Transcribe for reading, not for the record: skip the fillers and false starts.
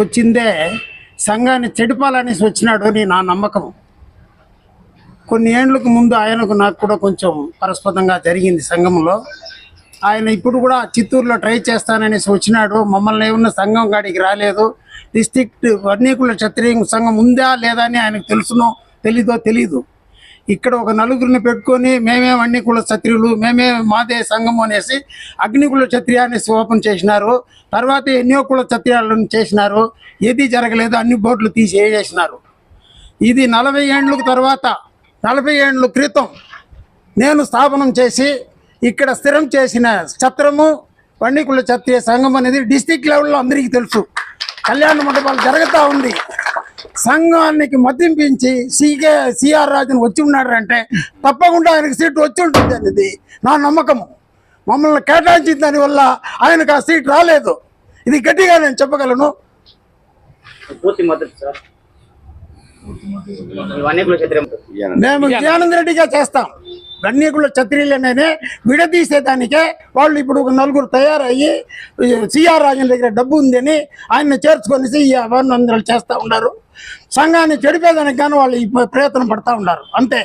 వచ్చిందే సంఘాన్ని చెడిపాలనేసి వచ్చినాడు అని నా నమ్మకం. కొన్ని ఏండ్లకు ముందు ఆయనకు నాకు కూడా కొంచెం పరస్పదంగా జరిగింది సంఘంలో. ఆయన ఇప్పుడు కూడా చిత్తూరులో ట్రై చేస్తాననేసి వచ్చినాడు. మమ్మల్ని ఏమన్నా సంఘం కాడికి రాలేదు. డిస్ట్రిక్ట్ వర్ణీకుల క్షత్రియ సంఘం ఉందా లేదా అని ఆయనకు తెలుసునో తెలీదు. ఇక్కడ ఒక నలుగురిని పెట్టుకొని మేమే వర్ణీకుల క్షత్రియులు, మేమే మాదే సంఘం అనేసి అగ్నికుల క్షత్రియ అనేసి ఓపెన్ చేసినారు. తర్వాత ఎన్నో కుల క్షత్రియాలను చేసినారు. ఏది జరగలేదు, అన్ని బోర్డులు తీసేసినారు. ఇది 40 ఏండ్లకు తర్వాత 40 ఏండ్ల క్రితం నేను స్థాపనం చేసి ఇక్కడ స్థిరం చేసిన ఛత్రము వర్ణీకుల క్షత్రియ సంఘం అనేది డిస్ట్రిక్ట్ లెవెల్లో అందరికీ తెలుసు. కళ్యాణ మండపాలు జరుగుతూ ఉంది. సంఘానికి మద్దింపించి సిఆర్ రాజును వచ్చి ఉన్నాడంటే తప్పకుండా ఆయనకు సీటు వచ్చి ఉంటుంది అనేది నా నమ్మకము. మమ్మల్ని కేటాయించిన దానివల్ల ఆయనకు ఆ సీట్ రాలేదు. ఇది గట్టిగా నేను చెప్పగలను. మేము జ్ఞానంద రెడ్డిగా చేస్తాం. వర్ణీకుల క్షత్రియులనే విడదీసేదానికే వాళ్ళు ఇప్పుడు ఒక నలుగురు తయారయ్యి సిఆర్ రాజన్ దగ్గర డబ్బు ఉందని ఆయన్ని చేర్చుకొని ఈ అభినందనలు చేస్తూ ఉన్నారు. సంఘాన్ని చెడిపేదానికి కానీ వాళ్ళు ఈ ప్రయత్నం పడతా ఉన్నారు. అంతే.